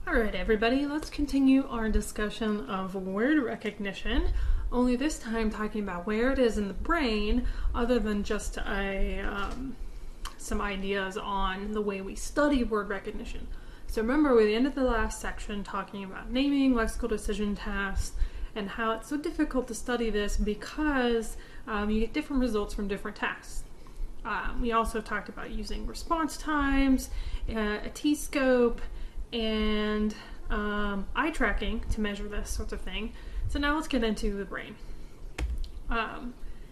Alright everybody, let's continue our discussion of word recognition, only this time talking about where it is in the brain other than just some ideas on the way we study word recognition. So remember, we ended the last section talking about naming, lexical decision tasks, and how it's so difficult to study this because you get different results from different tasks. We also talked about using response times, a T-scope, and eye tracking to measure this sort of thing. So now let's get into the brain.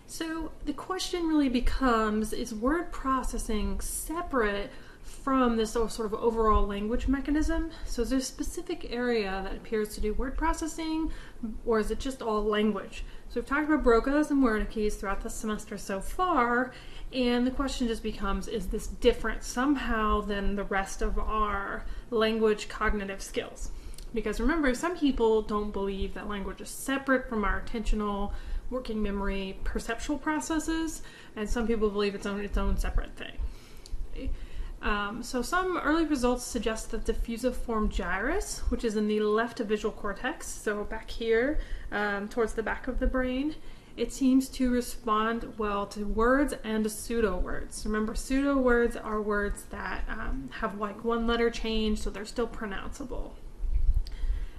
So the question really becomes, is word processing separate from this sort of overall language mechanism? So is there a specific area that appears to do word processing, or is it just all language? So we've talked about Broca's and Wernicke's throughout the semester so far, and the question just becomes, is this different somehow than the rest of our language cognitive skills? Because remember, some people don't believe that language is separate from our attentional, working memory, perceptual processes, and some people believe it's its own separate thing. So some early results suggest that diffusive form gyrus, which is in the left visual cortex, so back here towards the back of the brain, it seems to respond well to words and to pseudo words. Remember, pseudo words are words that have like one letter change, so they're still pronounceable.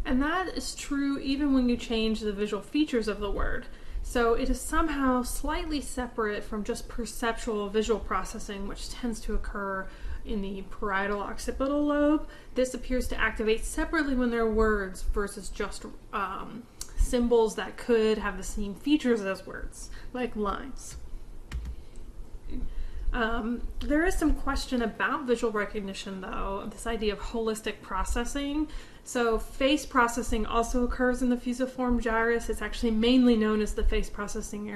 And that is true even when you change the visual features of the word. So it is somehow slightly separate from just perceptual visual processing, which tends to occur in the parietal occipital lobe. This appears to activate separately when there are words versus just symbols that could have the same features as words, like lines. There is some question about visual recognition, though, this idea of holistic processing. So face processing also occurs in the fusiform gyrus. It's actually mainly known as the face processing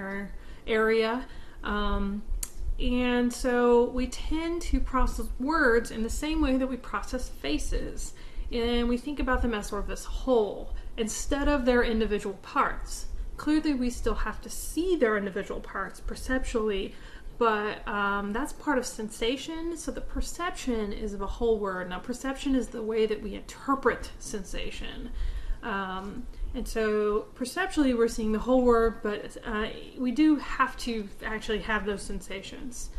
area. And so we tend to process words in the same way that we process faces. And we think about them as sort of this whole, instead of their individual parts. Clearly we still have to see their individual parts perceptually, but that's part of sensation, so the perception is of a whole word. Now perception is the way that we interpret sensation. And so perceptually we're seeing the whole word, but we do have to actually have those sensations.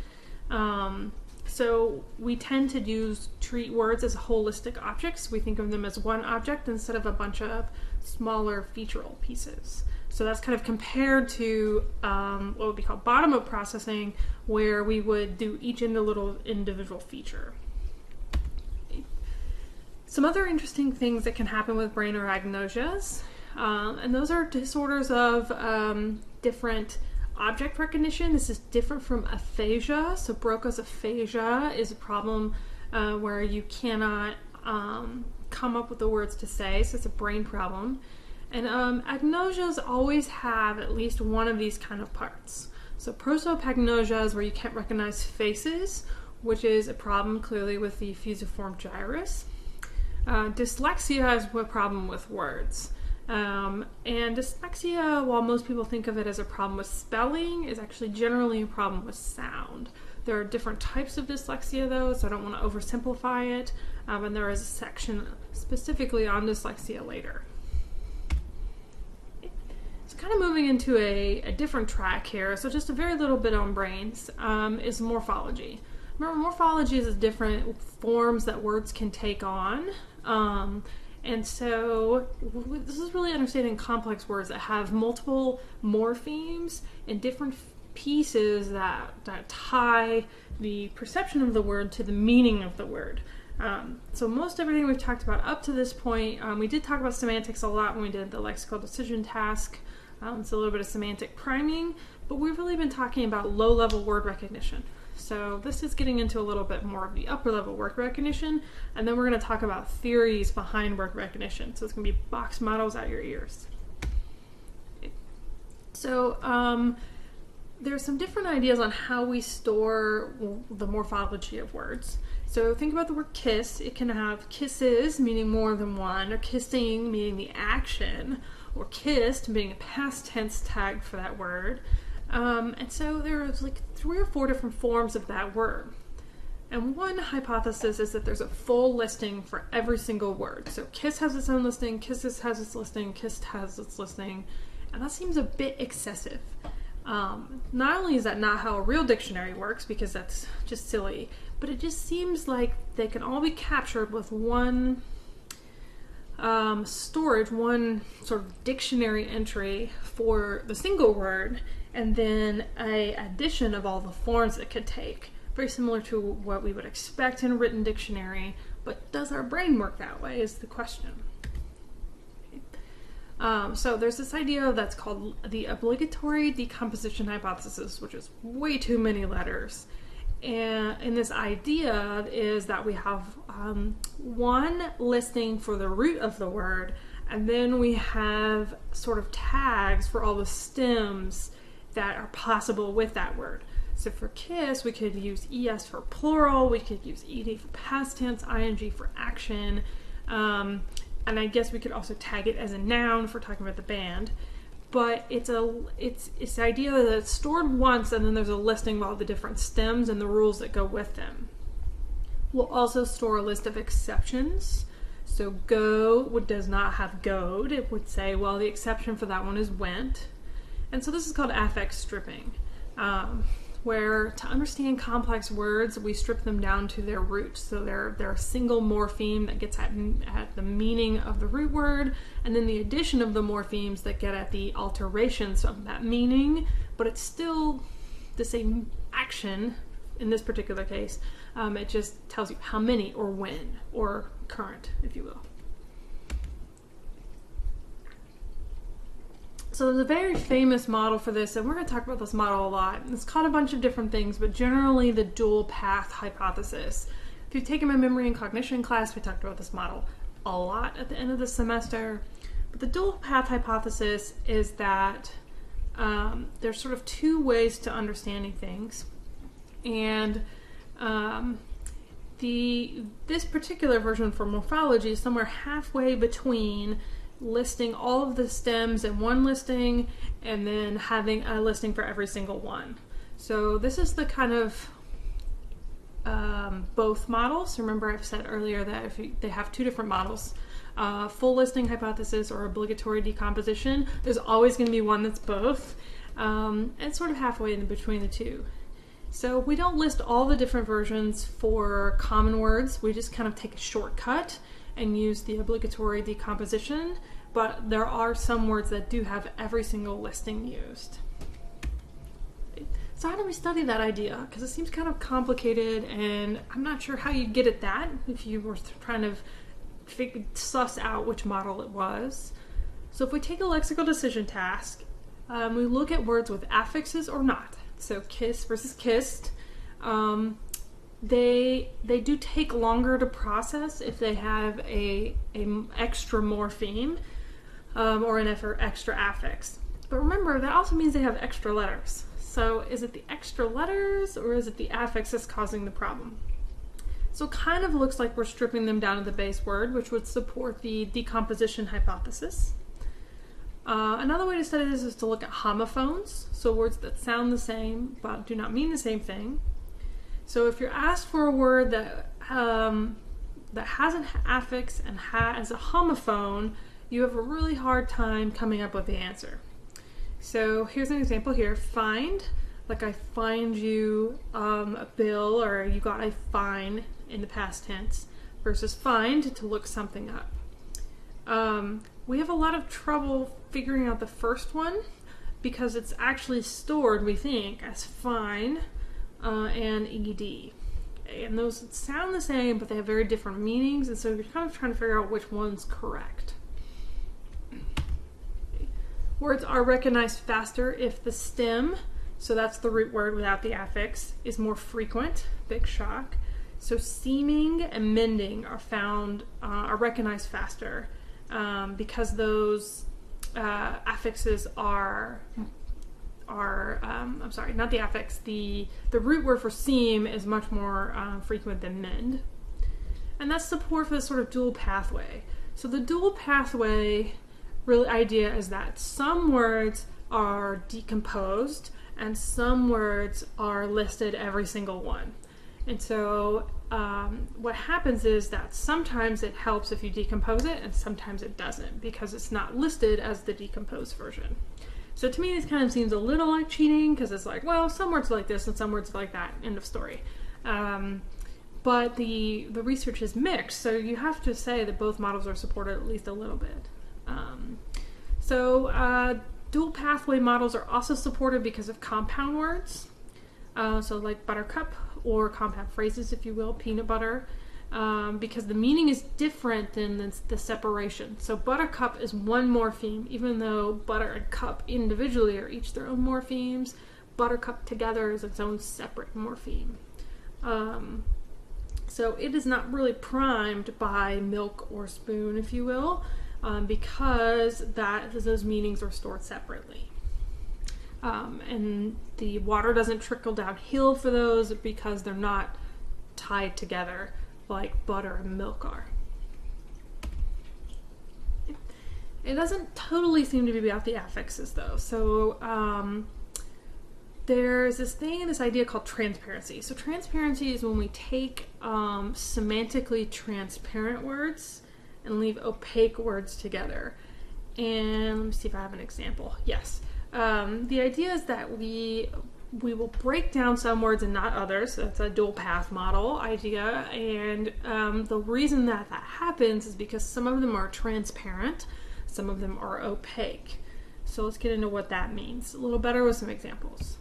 So we tend to treat words as holistic objects. We think of them as one object instead of a bunch of smaller featural pieces. So that's kind of compared to what would be called bottom-up processing, where we would do each individual feature. Some other interesting things that can happen with brain are agnosias, and those are disorders of different object recognition. This is different from aphasia. So Broca's aphasia is a problem where you cannot come up with the words to say, so it's a brain problem. And agnosias always have at least one of these kind of parts. So prosopagnosia is where you can't recognize faces, which is a problem clearly with the fusiform gyrus. Dyslexia is a problem with words. And dyslexia, while most people think of it as a problem with spelling, is actually generally a problem with sound. There are different types of dyslexia though, so I don't want to oversimplify it, and there is a section specifically on dyslexia later. So kind of moving into a different track here, so just a very little bit on brains, is morphology. Remember, morphology is different forms that words can take on. And so this is really understanding complex words that have multiple morphemes and different pieces that tie the perception of the word to the meaning of the word. So most everything we've talked about up to this point, we did talk about semantics a lot when we did the lexical decision task. It's a little bit of semantic priming, but we've really been talking about low-level word recognition. So this is getting into a little bit more of the upper-level word recognition, and then we're going to talk about theories behind word recognition. So it's going to be box models out your ears. So there are some different ideas on how we store the morphology of words. So think about the word kiss. It can have kisses, meaning more than one, or kissing, meaning the action, or kissed, being a past tense tag for that word. And so there's like 3 or 4 different forms of that word. And one hypothesis is that there's a full listing for every single word. So kiss has its own listing, kisses has its listing, kissed has its listing, and that seems a bit excessive. Not only is that not how a real dictionary works, because that's just silly, but it just seems like they can all be captured with one storage, one sort of dictionary entry for the single word, and then a addition of all the forms it could take. Very similar to what we would expect in a written dictionary, but does our brain work that way is the question. So there's this idea that's called the obligatory decomposition hypothesis, which is way too many letters. And this idea is that we have one listing for the root of the word, and then we have sort of tags for all the stems that are possible with that word. So for kiss, we could use ES for plural, we could use ED for past tense, ING for action, and I guess we could also tag it as a noun if we're talking about the band. But it's the idea that it's stored once and then there's a listing of all the different stems and the rules that go with them. We'll also store a list of exceptions. So go does not have goed. It would say, well, the exception for that one is went. And so this is called affix stripping, where to understand complex words, we strip them down to their roots. So they're a single morpheme that gets at the meaning of the root word, and then the addition of the morphemes that get at the alterations of that meaning, but it's still the same action in this particular case. It just tells you how many, or when, or current, if you will. So there's a very famous model for this, and we're going to talk about this model a lot. It's called a bunch of different things, but generally the dual path hypothesis. If you've taken my memory and cognition class, we talked about this model a lot at the end of the semester. But the dual path hypothesis is that there's sort of two ways to understanding things. And this particular version for morphology is somewhere halfway between listing all of the stems in one listing and then having a listing for every single one. So this is the kind of both models. Remember I've said earlier that they have two different models, full listing hypothesis or obligatory decomposition. There's always going to be one that's both, and it's sort of halfway in between the two. So we don't list all the different versions for common words. We just kind of take a shortcut and use the obligatory decomposition, but there are some words that do have every single listing used. So how do we study that idea? Because it seems kind of complicated, and I'm not sure how you'd get at that if you were trying to suss out which model it was. So if we take a lexical decision task, we look at words with affixes or not. So kiss versus kissed. They do take longer to process if they have a extra morpheme or an extra affix. But remember, that also means they have extra letters. So is it the extra letters or is it the affix that's causing the problem? So it kind of looks like we're stripping them down to the base word, which would support the decomposition hypothesis. Another way to study this is to look at homophones, so words that sound the same but do not mean the same thing. So if you're asked for a word that has an affix and has a homophone, you have a really hard time coming up with the answer. So here's an example here. Find, like I find you a bill, or you got a fine in the past tense, versus find, to look something up. We have a lot of trouble figuring out the first one because it's actually stored, we think, as fine and ed. And those sound the same, but they have very different meanings, and so you're kind of trying to figure out which one's correct. Words are recognized faster if the stem, so that's the root word without the affix, is more frequent. Big shock. So seeming and mending are recognized faster because those affixes are I'm sorry, not the affix. The root word for seem is much more frequent than mend. And that's support for this sort of dual pathway. So the dual pathway real idea is that some words are decomposed and some words are listed every single one. And so what happens is that sometimes it helps if you decompose it, and sometimes it doesn't, because it's not listed as the decomposed version. So to me, this kind of seems a little like cheating, because it's like, well, some words are like this and some words are like that, end of story. But the research is mixed, so you have to say that both models are supported at least a little bit. Dual pathway models are also supported because of compound words. So like buttercup, or compound phrases, if you will, peanut butter, because the meaning is different than the separation. So buttercup is one morpheme, even though butter and cup individually are each their own morphemes. Buttercup together is its own separate morpheme. So it is not really primed by milk or spoon, if you will, because those meanings are stored separately. And the water doesn't trickle downhill for those because they're not tied together like butter and milk are. It doesn't totally seem to be about the affixes though. So there's this idea called transparency. So transparency is when we take semantically transparent words and leave opaque words together. And let me see if I have an example. Yes. The idea is that we will break down some words and not others. So that's a dual path model idea. And the reason that happens is because some of them are transparent, some of them are opaque. So let's get into what that means a little better with some examples.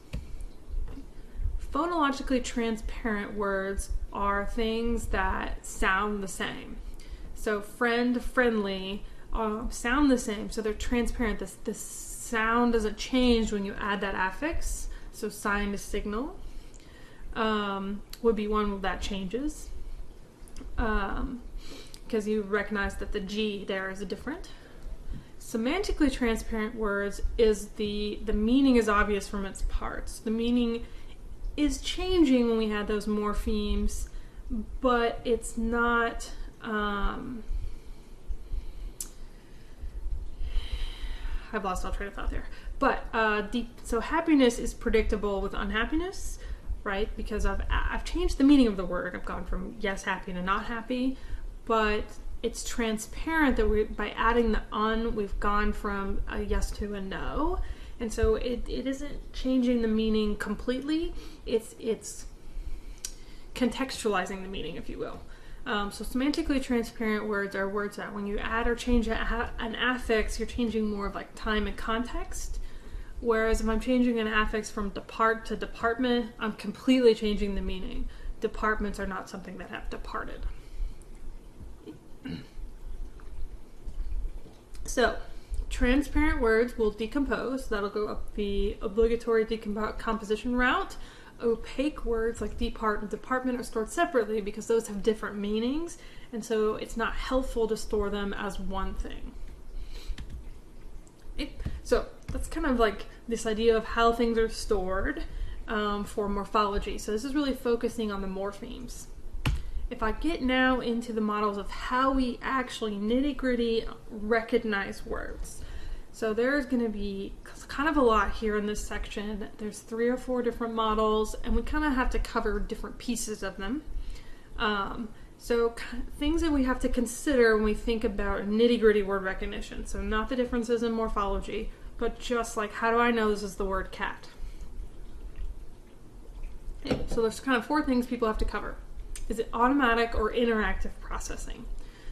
Phonologically transparent words are things that sound the same. So friend, friendly sound the same, so they're transparent. This sound doesn't change when you add that affix. So sign to signal would be one that changes, because you recognize that the G there is different. Semantically transparent words is the meaning is obvious from its parts. The meaning is changing when we add those morphemes, but it's not I've lost all train of thought there. But so happiness is predictable with unhappiness, right? Because I've changed the meaning of the word. I've gone from yes, happy to not happy, but it's transparent that by adding the un, we've gone from a yes to a no. And so it isn't changing the meaning completely. It's contextualizing the meaning, if you will. So semantically transparent words are words that when you add or change an affix, you're changing more of like time and context. Whereas if I'm changing an affix from depart to department, I'm completely changing the meaning. Departments are not something that have departed. So transparent words will decompose. That'll go up the obligatory decomposition route. Opaque words like depart and department are stored separately because those have different meanings, and so it's not helpful to store them as one thing. So that's kind of like this idea of how things are stored for morphology. So this is really focusing on the morphemes. If I get now into the models of how we actually nitty-gritty recognize words. So there's going to be kind of a lot here in this section. There's 3 or 4 different models, and we kind of have to cover different pieces of them. So things that we have to consider when we think about nitty-gritty word recognition. So not the differences in morphology, but just like, how do I know this is the word cat? Okay, so there's kind of 4 things people have to cover. Is it automatic or interactive processing?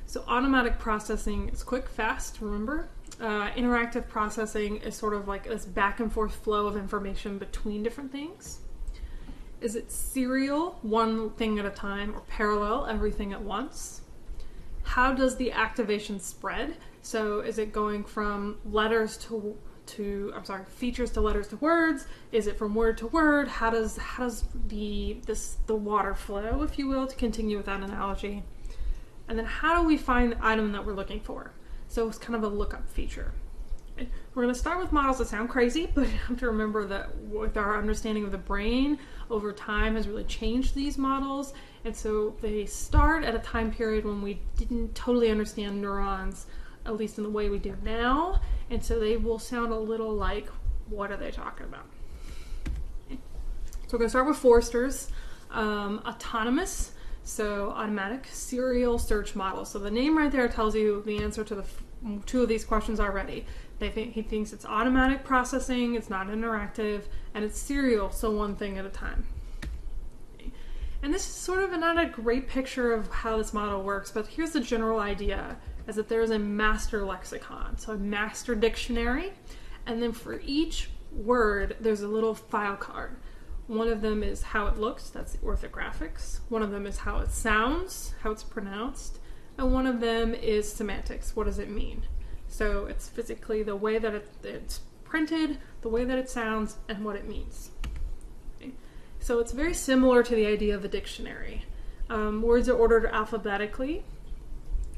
So automatic processing is quick, fast, remember? Interactive processing is sort of like this back and forth flow of information between different things. Is it serial, one thing at a time, or parallel, everything at once? How does the activation spread? So is it going from letters features to letters to words? Is it from word to word? How does the water flow, if you will, to continue with that analogy? And then how do we find the item that we're looking for? So it's kind of a lookup feature. We're going to start with models that sound crazy, but you have to remember that with our understanding of the brain, over time has really changed these models. And so they start at a time period when we didn't totally understand neurons, at least in the way we do now. And so they will sound a little like, what are they talking about? So we're going to start with Forster's. Autonomous, so automatic serial search model. So the name right there tells you the answer to the two of these questions already. He thinks it's automatic processing, it's not interactive, and it's serial, so one thing at a time. And this is sort of not a great picture of how this model works, but here's the general idea, is that there's a master lexicon, so a master dictionary, and then for each word, there's a little file card. One of them is how it looks, that's the orthographics. One of them is how it sounds, how it's pronounced. And one of them is semantics, what does it mean? So it's physically the way that it's printed, the way that it sounds, and what it means. Okay. So it's very similar to the idea of a dictionary. Words are ordered alphabetically,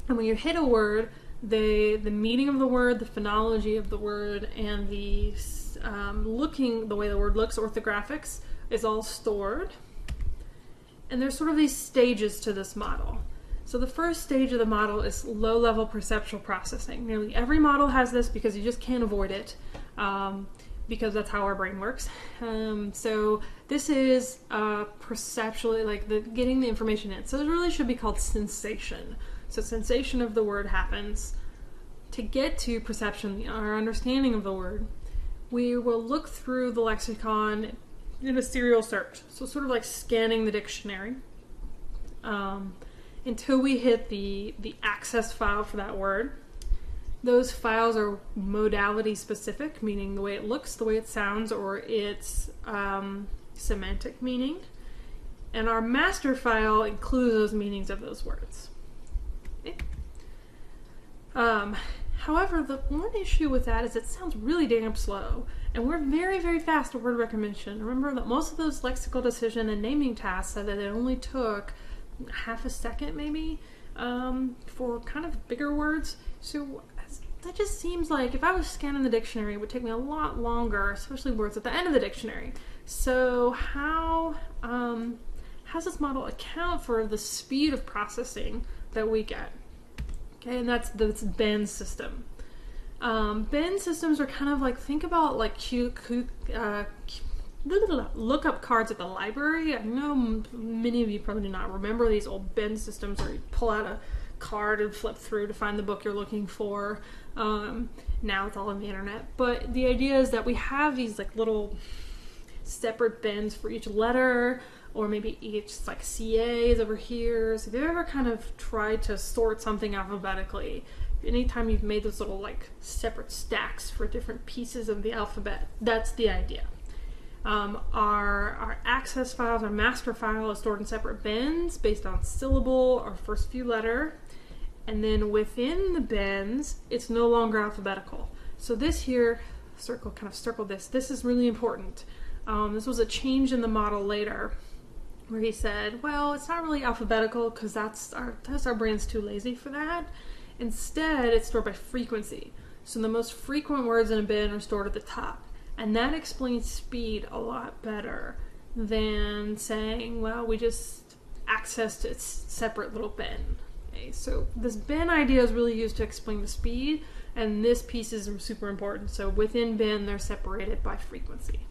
and when you hit a word, the meaning of the word, the phonology of the word, and the the way the word looks, orthographics, is all stored. And there's sort of these stages to this model. So the first stage of the model is low-level perceptual processing. Nearly every model has this because you just can't avoid it, because that's how our brain works. So this is perceptually, like getting the information in. So it really should be called sensation. So sensation of the word happens. To get to perception, our understanding of the word, we will look through the lexicon in a serial search. So sort of like scanning the dictionary. Until we hit the access file for that word. Those files are modality specific, meaning the way it looks, the way it sounds, or its semantic meaning. And our master file includes those meanings of those words. Okay. However, the one issue with that is it sounds really damn slow. And we're very, very fast at word recognition. Remember that most of those lexical decision and naming tasks said that it only took half a second maybe for kind of bigger words. So that just seems like if I was scanning the dictionary, it would take me a lot longer, especially words at the end of the dictionary. So how does this model account for the speed of processing that we get? Okay, and that's Ben system. Ben systems are kind of like, think about like look-up cards at the library. I know many of you probably do not remember these old Ben systems where you pull out a card and flip through to find the book you're looking for. Now it's all on the internet. But the idea is that we have these like little separate bins for each letter, or maybe each like CAs over here. So if you've ever kind of tried to sort something alphabetically, anytime you've made those little like separate stacks for different pieces of the alphabet, that's the idea. Our access files, our master file is stored in separate bins based on syllable or first few letter. And then within the bins, it's no longer alphabetical. So this here, circle this. This is really important. This was a change in the model later where he said, well, it's not really alphabetical because our brain's too lazy for that. Instead, it's stored by frequency. So the most frequent words in a bin are stored at the top. And that explains speed a lot better than saying, well, we just accessed its separate little bin. Okay, so this bin idea is really used to explain the speed, and this piece is super important. So within bin, they're separated by frequency.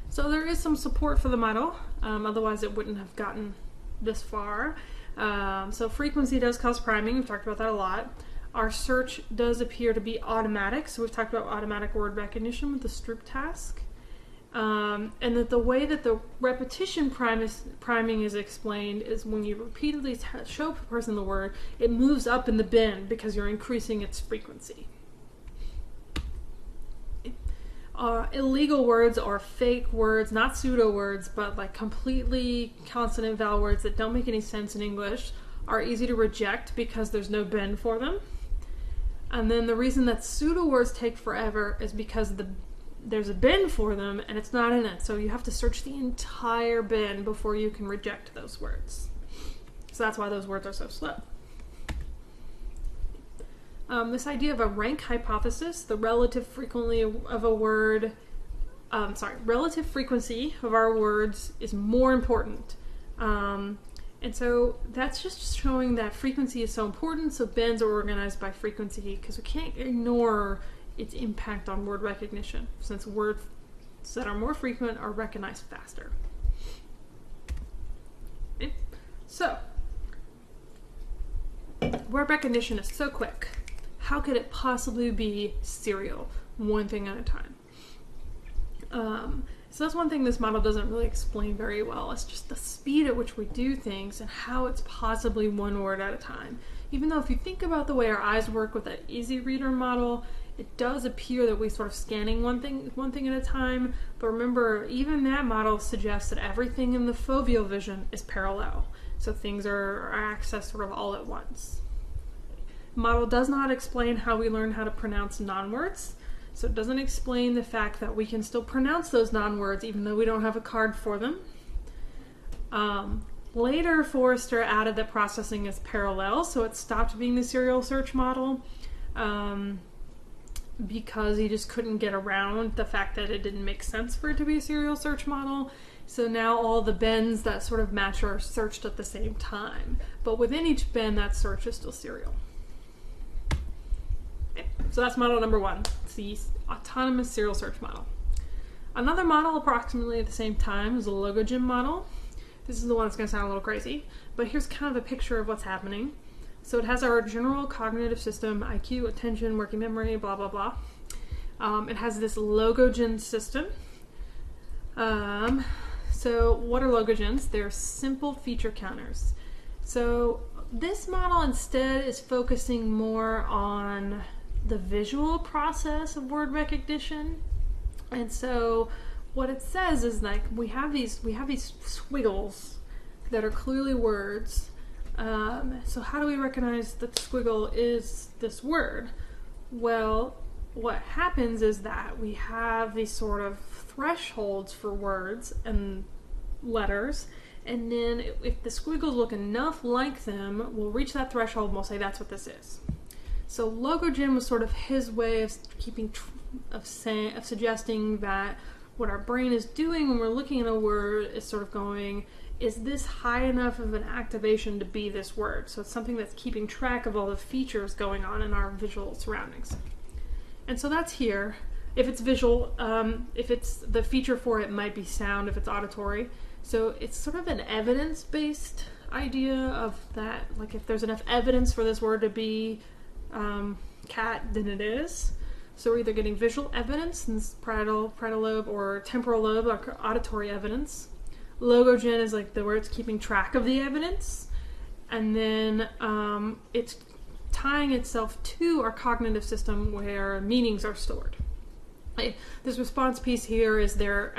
So there is some support for the model, otherwise it wouldn't have gotten this far. So frequency does cause priming, we've talked about that a lot. Our search does appear to be automatic, so we've talked about automatic word recognition with the Stroop task. And that the way that the repetition priming is explained is when you repeatedly show a person the word, it moves up in the bin because you're increasing its frequency. Illegal words or fake words, not pseudo words, but like completely consonant vowel words that don't make any sense in English, are easy to reject because there's no bin for them. And then the reason that pseudo words take forever is because there's a bin for them and it's not in it. So you have to search the entire bin before you can reject those words. So that's why those words are so slow. This idea of a rank hypothesis, the relative frequency of a word, relative frequency of our words is more important. And so that's just showing that frequency is so important, so bins are organized by frequency because we can't ignore its impact on word recognition, since words that are more frequent are recognized faster. So, word recognition is so quick. How could it possibly be serial, one thing at a time? So that's one thing this model doesn't really explain very well. It's just the speed at which we do things and how it's possibly one word at a time. Even though if you think about the way our eyes work with that easy reader model, it does appear that we're sort of scanning one thing at a time. But remember, even that model suggests that everything in the foveal vision is parallel. So things are accessed sort of all at once. The model does not explain how we learn how to pronounce non-words. So it doesn't explain the fact that we can still pronounce those non-words even though we don't have a card for them. Later, Forrester added that processing is parallel, so it stopped being the serial search model because he just couldn't get around the fact that it didn't make sense for it to be a serial search model. So now all the bends that sort of match are searched at the same time. But within each bend, that search is still serial. So that's model number one. It's the autonomous serial search model. Another model approximately at the same time is the Logogen model. This is the one that's going to sound a little crazy, but here's kind of a picture of what's happening. So it has our general cognitive system, IQ, attention, working memory, blah, blah, blah. It has this Logogen system. So what are Logogens? They're simple feature counters. So this model instead is focusing more on the visual process of word recognition. And so what it says is like we have these squiggles that are clearly words. So how do we recognize that the squiggle is this word? Well, what happens is that we have these sort of thresholds for words and letters, and then if the squiggles look enough like them, we'll reach that threshold and we'll say that's what this is. So Logogen was sort of his way of suggesting that what our brain is doing when we're looking at a word is sort of going, is this high enough of an activation to be this word? So it's something that's keeping track of all the features going on in our visual surroundings. And so that's here. If it's visual, if it's the feature for it might be sound, if it's auditory. So it's sort of an evidence-based idea of that, like if there's enough evidence for this word to be cat, then it is. So we're either getting visual evidence in this parietal lobe or temporal lobe, like auditory evidence. Logogen is like where it's keeping track of the evidence, and then it's tying itself to our cognitive system where meanings are stored. This response piece here is their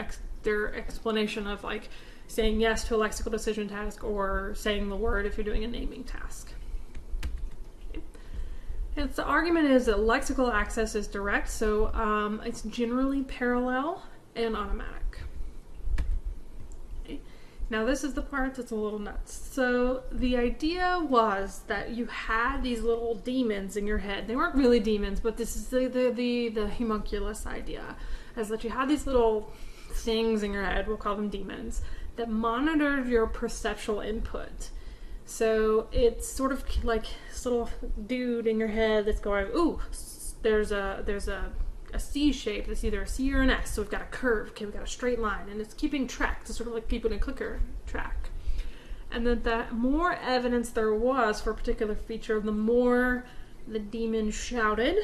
explanation of like saying yes to a lexical decision task or saying the word if you're doing a naming task. And the argument is that lexical access is direct, so it's generally parallel and automatic. Okay. Now this is the part that's a little nuts. So the idea was that you had these little demons in your head. They weren't really demons, but this is the homunculus idea, is that you had these little things in your head, we'll call them demons, that monitored your perceptual input. So it's sort of like this little dude in your head that's going, ooh, there's a C shape. It's either a C or an S. So we've got a curve. Okay, we've got a straight line, and it's keeping track. It's sort of like keeping a clicker track. And then the more evidence there was for a particular feature, the more the demon shouted.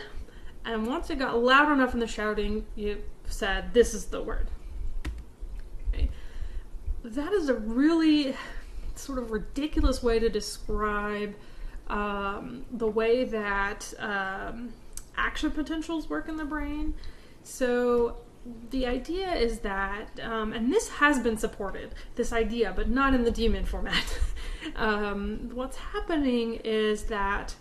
And once it got loud enough in the shouting, you said, "This is the word." Okay. That is a really sort of ridiculous way to describe the way that action potentials work in the brain. So the idea is that, and this has been supported, this idea, but not in the demon format. What's happening is that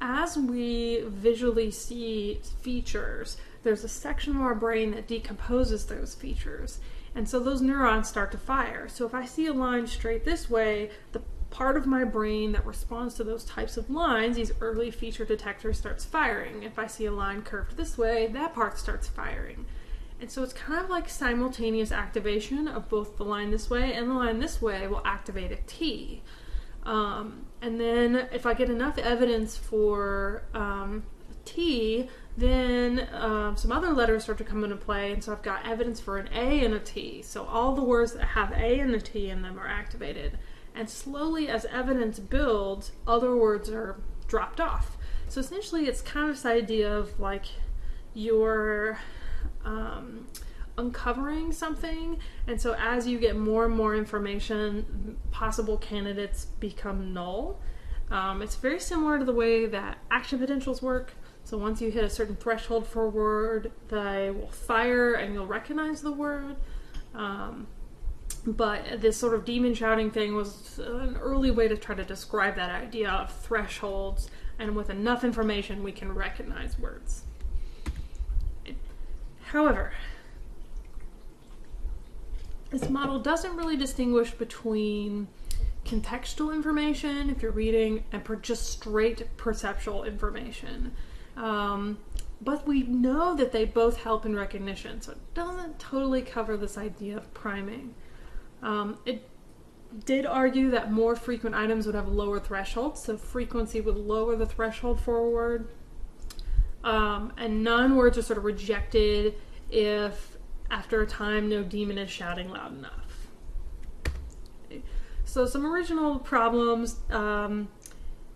as we visually see features, there's a section of our brain that decomposes those features. And so those neurons start to fire. So if I see a line straight this way, the part of my brain that responds to those types of lines, these early feature detectors, starts firing. If I see a line curved this way, that part starts firing. And so it's kind of like simultaneous activation of both the line this way and the line this way will activate a T. And then if I get enough evidence for T, Then some other letters start to come into play, and so I've got evidence for an A and a T. So all the words that have A and a T in them are activated. And slowly, as evidence builds, other words are dropped off. So essentially, it's kind of this idea of like you're uncovering something, and so as you get more and more information, possible candidates become null. It's very similar to the way that action potentials work. So once you hit a certain threshold for a word, they will fire and you'll recognize the word. But this sort of demon shouting thing was an early way to try to describe that idea of thresholds, and with enough information we can recognize words. However, this model doesn't really distinguish between contextual information, if you're reading, and just straight perceptual information. But we know that they both help in recognition, so it doesn't totally cover this idea of priming. It did argue that more frequent items would have lower thresholds, so frequency would lower the threshold for a word. And non-words are sort of rejected if, after a time, no demon is shouting loud enough. Okay. So some original problems.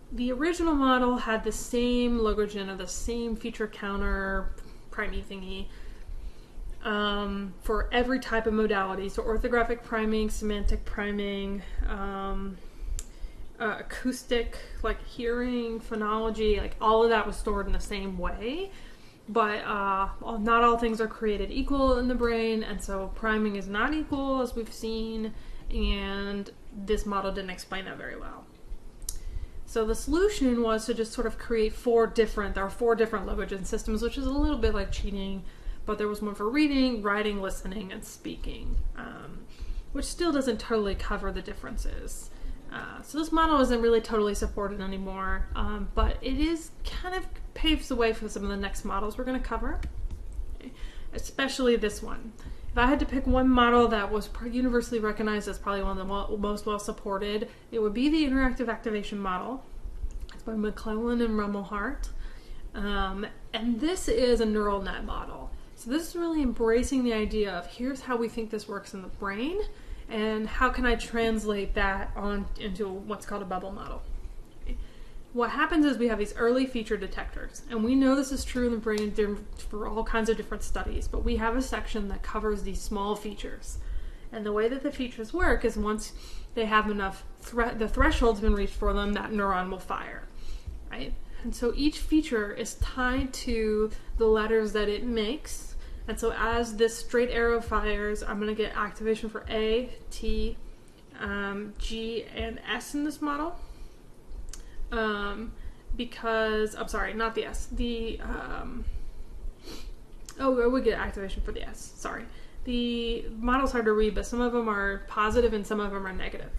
The original model had the same logogen, or the same feature counter priming thingy, for every type of modality. So orthographic priming, semantic priming, acoustic, like hearing, phonology, like all of that was stored in the same way. But not all things are created equal in the brain, and so priming is not equal, as we've seen, and this model didn't explain that very well. So the solution was to just sort of create four different logogen systems, which is a little bit like cheating, but there was one for reading, writing, listening, and speaking, which still doesn't totally cover the differences. So this model isn't really totally supported anymore, but it is kind of paves the way for some of the next models we're going to cover, especially this one. If I had to pick one model that was universally recognized as probably one of the most well supported, it would be the interactive activation model. It's by Mcclellan and Rumelhart. And this is a neural net model. So this is really embracing the idea of here's how we think this works in the brain, and how can I translate that into what's called a bubble model. What happens is we have these early feature detectors, and we know this is true in the brain for all kinds of different studies, but we have a section that covers these small features. And the way that the features work is once they have enough, the threshold's been reached for them, that neuron will fire, right? And so each feature is tied to the letters that it makes. And so as this straight arrow fires, I'm going to get activation for A, T, G, and S in this model. Because, I'm sorry, not the S. I would get activation for the S, sorry. The model's hard to read, but some of them are positive and some of them are negative.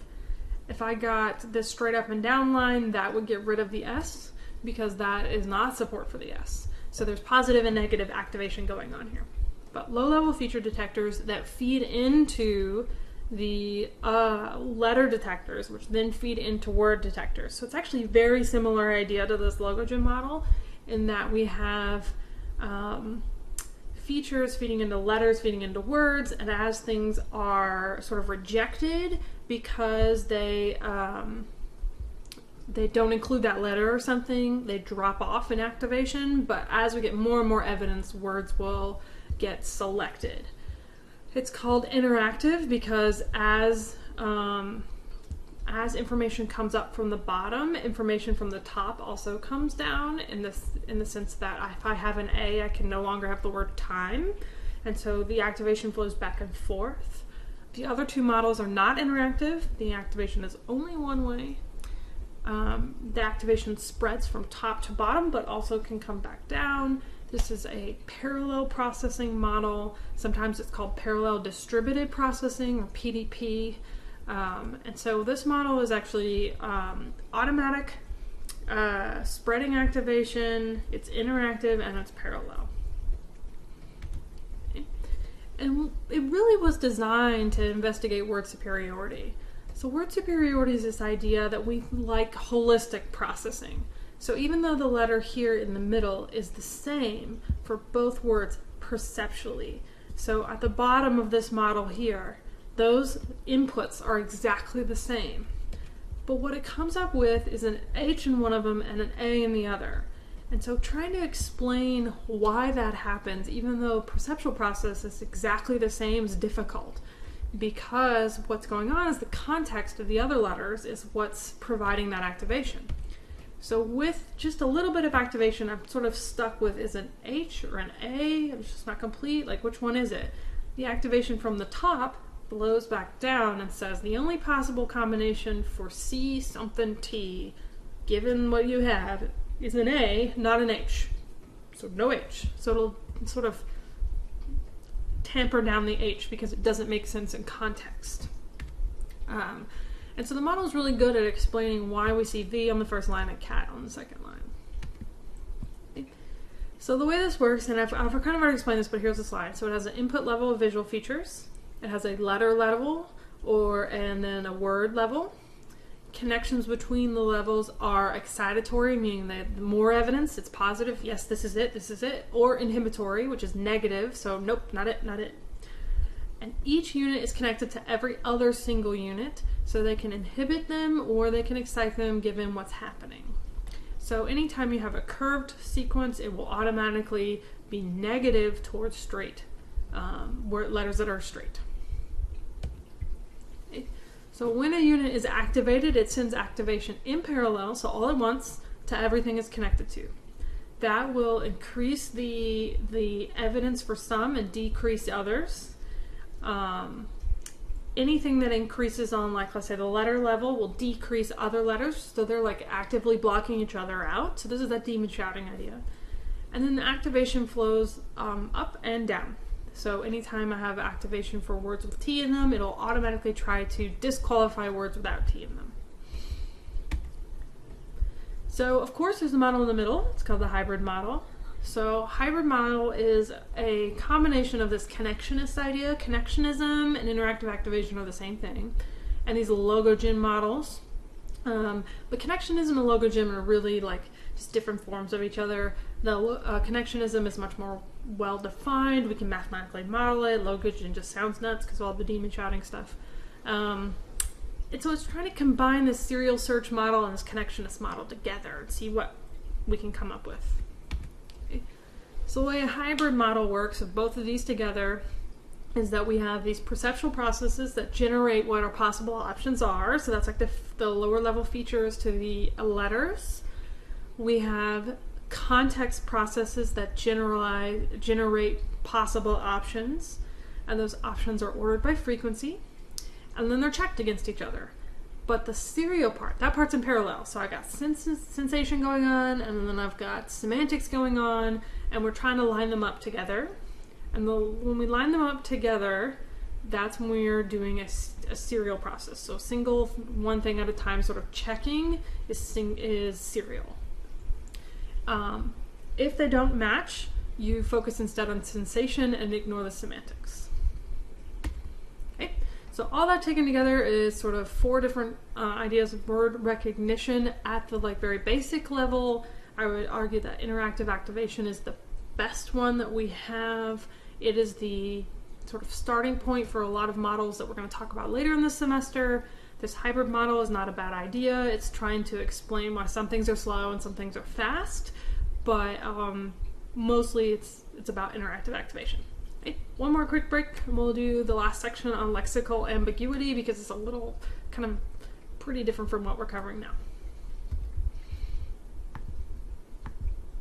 If I got this straight up and down line, that would get rid of the S, because that is not support for the S. So there's positive and negative activation going on here. But low-level feature detectors that feed into the letter detectors, which then feed into word detectors. So it's actually a very similar idea to this logogen model, in that we have features feeding into letters, feeding into words, and as things are sort of rejected because they don't include that letter or something, they drop off in activation, but as we get more and more evidence, words will get selected. It's called interactive because as information comes up from the bottom, information from the top also comes down, in the sense that if I have an A, I can no longer have the word time, and so the activation flows back and forth. The other two models are not interactive. The activation is only one way. The activation spreads from top to bottom, but also can come back down. This is a parallel processing model. Sometimes it's called parallel distributed processing, or PDP. And so this model is actually automatic spreading activation, it's interactive, and it's parallel. Okay. And it really was designed to investigate word superiority. So word superiority is this idea that we like holistic processing. So even though the letter here in the middle is the same for both words perceptually, so at the bottom of this model here, those inputs are exactly the same. But what it comes up with is an H in one of them and an A in the other. And so trying to explain why that happens, even though perceptual process is exactly the same, is difficult. Because what's going on is the context of the other letters is what's providing that activation. So with just a little bit of activation, I'm sort of stuck with, is an H or an A? It's just not complete. Like, which one is it? The activation from the top blows back down and says the only possible combination for C something T, given what you have, is an A, not an H. So no H. So it'll sort of tamper down the H because it doesn't make sense in context. And so the model is really good at explaining why we see V on the first line and cat on the second line. So the way this works, and I've kind of already explained this, but here's the slide. So it has an input level of visual features. It has a letter level, and then a word level. Connections between the levels are excitatory, meaning that the more evidence, it's positive, yes, this is it, or inhibitory, which is negative, so nope, not it. And each unit is connected to every other single unit, so they can inhibit them or they can excite them given what's happening. So anytime you have a curved sequence, it will automatically be negative towards straight, letters that are straight. So when a unit is activated, it sends activation in parallel, so all at once, to everything it's connected to. That will increase the evidence for some and decrease others. Anything that increases on, like, let's say the letter level will decrease other letters, so they're like actively blocking each other out. So this is that demon shouting idea. And then the activation flows up and down. So anytime I have activation for words with T in them, it'll automatically try to disqualify words without T in them. So of course there's a model in the middle. It's called the hybrid model. So hybrid model is a combination of this connectionist idea. Connectionism and interactive activation are the same thing. And these logogen models. But connectionism and logogen are really like just different forms of each other. The connectionism is much more well defined. We can mathematically model it. Logogen just sounds nuts because of all the demon shouting stuff. And so it's trying to combine this serial search model and this connectionist model together and see what we can come up with. Okay. So the way a hybrid model works of both of these together is that we have these perceptual processes that generate what our possible options are. So that's like the lower level features to the letters. We have context processes that generate possible options, and those options are ordered by frequency, and then they're checked against each other. But the serial part, that part's in parallel. So I got sensation going on, and then I've got semantics going on, and we're trying to line them up together. And when we line them up together, that's when we're doing a serial process. So single, one thing at a time, sort of checking is serial. If they don't match, you focus instead on sensation and ignore the semantics. Okay, so all that taken together is sort of 4 different ideas of word recognition at the very basic level. I would argue that interactive activation is the best one that we have. It is the sort of starting point for a lot of models that we're going to talk about later in the semester. This hybrid model is not a bad idea. It's trying to explain why some things are slow and some things are fast, but mostly it's about interactive activation. Okay, one more quick break and we'll do the last section on lexical ambiguity because it's a little kind of pretty different from what we're covering now.